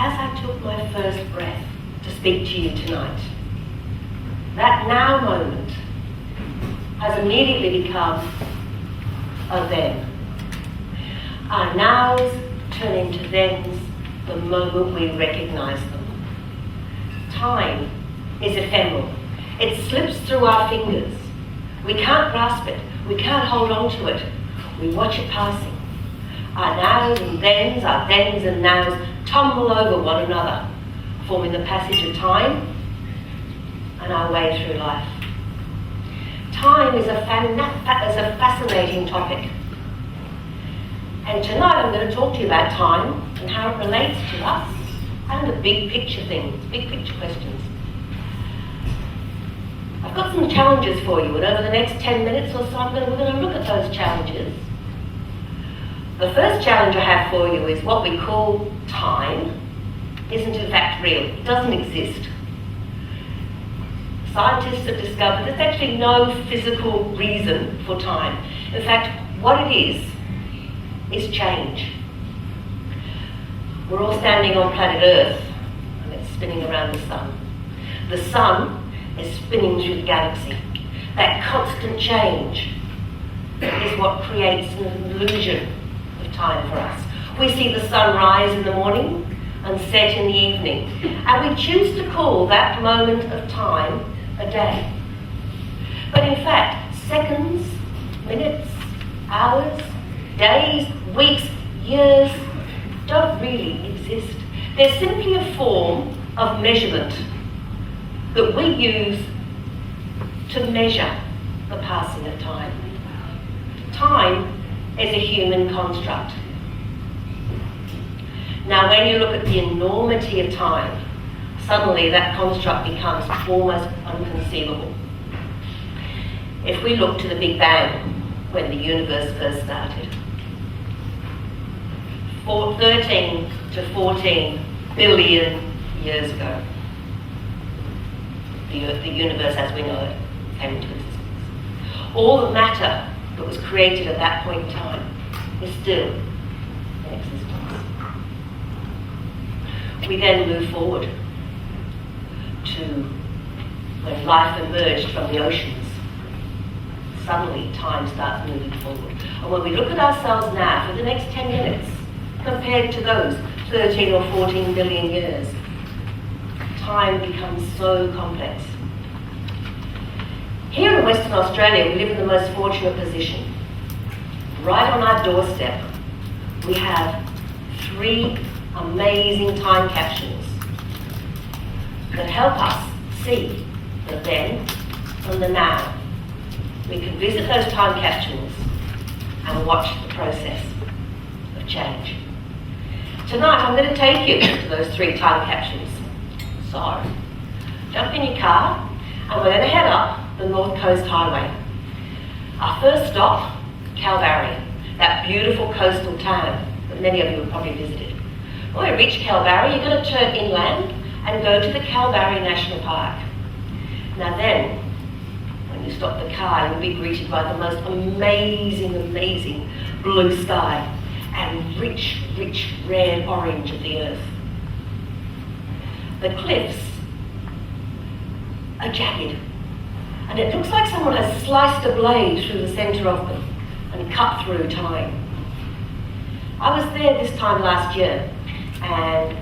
as I took my first breath to speak to you tonight, that now moment has immediately become a then. Our nows turn into thens the moment we recognise them. Time is ephemeral. It slips through our fingers. We can't grasp it. We can't hold on to it. We watch it passing. Our nows and thens, our thens and nows tumble over one another, forming the passage of time and our way through life. Time is a fascinating topic. And tonight I'm going to talk to you about time and how it relates to us and the big picture things, big picture questions. I've got some challenges for you, and over the next 10 minutes or so we're going to look at those challenges. The first challenge I have for you is what we call time isn't in fact real. It doesn't exist. Scientists have discovered there's actually no physical reason for time. In fact, what it is change. We're all standing on planet Earth, and it's spinning around the sun. The sun is spinning through the galaxy. That constant change is what creates an illusion of time for us. We see the sun rise in the morning and set in the evening, and we choose to call that moment of time a day. But in fact, seconds, minutes, hours, days, weeks, years don't really exist. They're simply a form of measurement that we use to measure the passing of time. Time is a human construct. Now, when you look at the enormity of time, suddenly that construct becomes almost inconceivable. If we look to the Big Bang, when the universe first started, 13 to 14 billion years ago, the universe as we know it came into existence. All the matter that was created at that point in time is still in existence. We then move forward to when life emerged from the oceans. Suddenly time starts moving forward. And when we look at ourselves now for the next 10 minutes, compared to those 13 or 14 billion years, time becomes so complex. Here in Western Australia, we live in the most fortunate position. Right on our doorstep, we have 3 amazing time capsules that help us see the then and the now. We can visit those time capsules and watch the process of change. Tonight I'm going to take you to those 3 time capsules. So, jump in your car and we're going to head up the North Coast Highway. Our first stop, Calvary, that beautiful coastal town that many of you have probably visited. When we reach Calvary, you're going to turn inland and go to the Calvary National Park. Now then, when you stop the car, you'll be greeted by the most amazing blue sky and rich red orange of the earth. The cliffs are jagged, and it looks like someone has sliced a blade through the centre of them and cut through time. I was there this time last year, and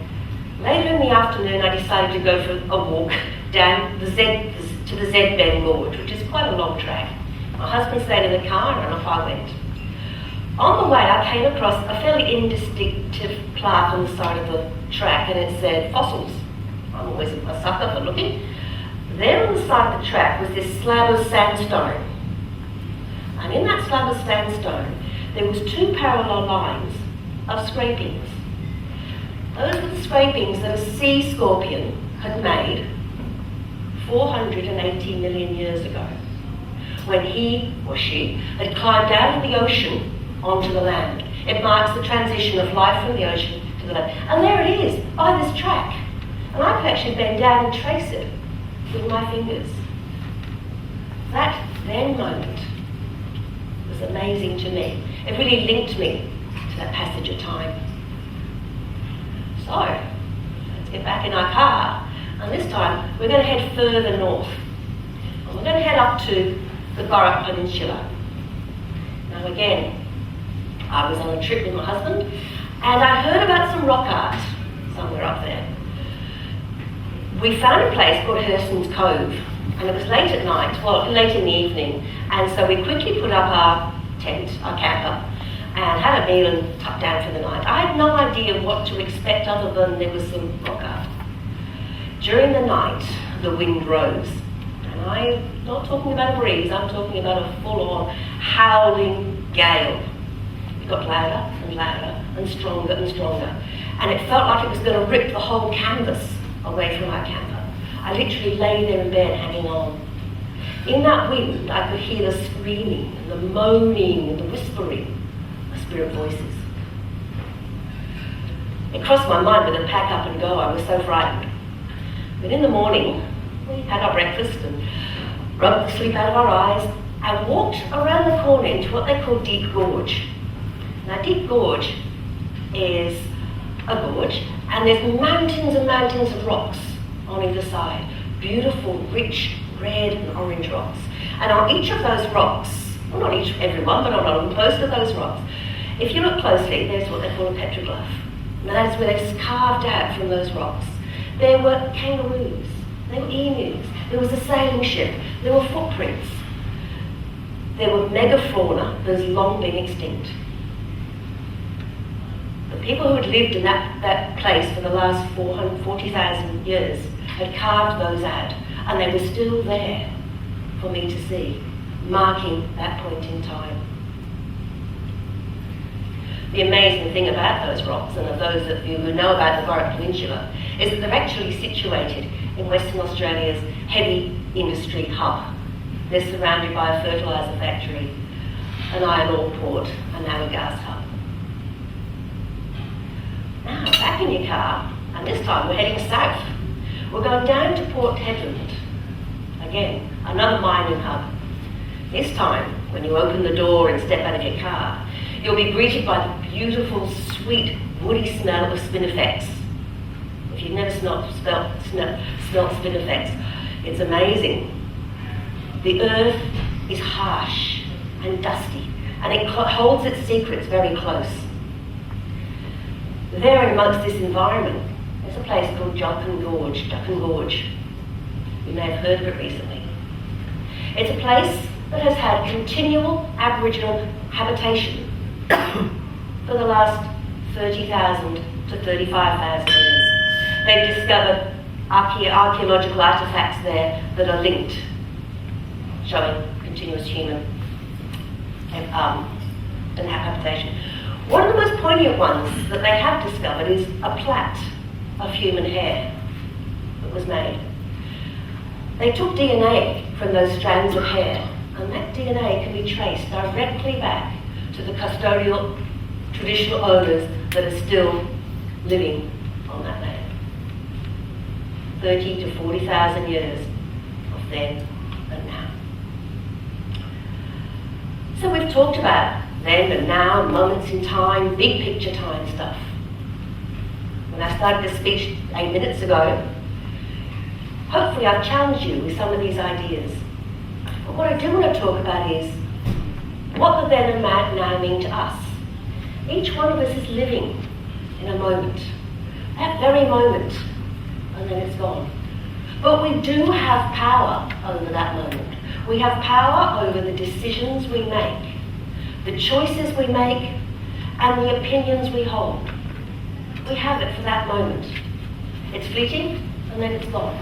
later in the afternoon I decided to go for a walk down to the Z Bend Gorge, which is quite a long track. My husband stayed in the car and off I went. On the way I came across a fairly indistinctive plaque on the side of the track, and it said fossils. I'm always a sucker for looking. There on the side of the track was this slab of sandstone. And in that slab of sandstone there was 2 parallel lines of scrapings. Those were the scrapings that a sea scorpion had made 480 million years ago, when he or she had climbed out of the ocean onto the land. It marks the transition of life from the ocean to the land. And there it is, by this track. And I could actually bend down and trace it with my fingers. That then moment was amazing to me. It really linked me to that passage of time. So, get back in our car, and this time we're going to head further north. And we're going to head up to the Burrup Peninsula. Now again, I was on a trip with my husband, and I heard about some rock art somewhere up there. We found a place called Hurston's Cove, and it was late at night, well, late in the evening, and so we quickly put up our tent, our camper, and had a meal and tucked down for the night. I had no idea what to expect other than there was some rock art. During the night, the wind rose, and I'm not talking about a breeze, I'm talking about a full-on howling gale. It got louder and louder and stronger, and it felt like it was going to rip the whole canvas away from our camper. I literally lay there in bed hanging on. In that wind, I could hear the screaming and the moaning and the whispering of spirit voices. It crossed my mind whether to pack up and go. I was so frightened. But in the morning, we had our breakfast and rubbed the sleep out of our eyes and walked around the corner into what they call Deep Gorge. Now, Deep Gorge is a gorge, and there's mountains and mountains of rocks on either side. Beautiful, rich, red and orange rocks. And on each of those rocks, well, not every one, but on most of those rocks, if you look closely, there's what they call a petroglyph. And that is where they've carved out from those rocks. There were kangaroos, there were emus, there was a sailing ship, there were footprints. There were megafauna that has long been extinct. The people who had lived in that place for the last 40,000 years had carved those out, and they were still there for me to see, marking that point in time. The amazing thing about those rocks, and of those of you who know about the Burrup Peninsula, is that they're actually situated in Western Australia's heavy industry hub. They're surrounded by a fertiliser factory, an iron ore port, and now a gas hub. Now, back in your car, and this time we're heading south. We're going down to Port Hedland. Again, another mining hub. This time, when you open the door and step out of your car, you'll be greeted by the beautiful, sweet, woody smell of spinifex. If you've never smelled spinifex, it's amazing. The earth is harsh and dusty, and it holds its secrets very close. There amongst this environment, there's a place called Ducken Gorge. You may have heard of it recently. It's a place that has had continual Aboriginal habitation for the last 30,000 to 35,000 years. They've discovered archaeological artefacts there that are linked, showing continuous human habitation. One of the most poignant ones that they have discovered is a plait of human hair that was made. They took DNA from those strands of hair, and that DNA can be traced directly back to the custodial traditional owners that are still living on that land. 30 to 40,000 years of then and now. So we've talked about then and now, moments in time, big picture time stuff. When I started this speech 8 minutes ago, hopefully I've challenged you with some of these ideas. But what I do want to talk about is what the then and now mean to us. Each one of us is living in a moment, that very moment, and then it's gone. But we do have power over that moment. We have power over the decisions we make, the choices we make, and the opinions we hold. We have it for that moment. It's fleeting, and then it's gone.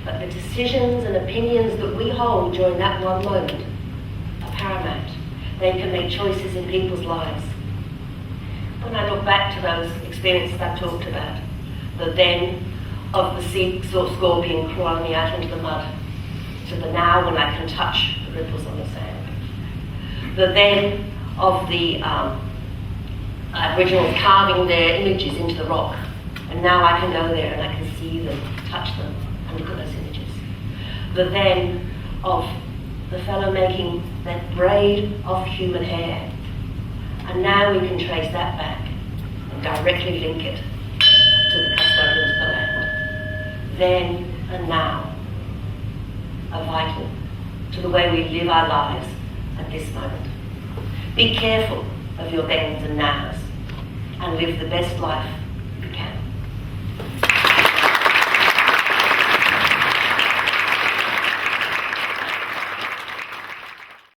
But the decisions and opinions that we hold during that one moment are paramount. They can make choices in people's lives. When I look back to those experiences I talked about, the then of the sea scorpion crawling me out into the mud, to the now when I can touch the ripples on the sand. The then of the Aboriginals carving their images into the rock, and now I can go there and I can see them, touch them, and look at those images. The then of the fellow making that braid of human hair, and now we can trace that back and directly link it to the custodian then and now, are vital to the way we live our lives at this moment. Be careful of your thens and nows and live the best life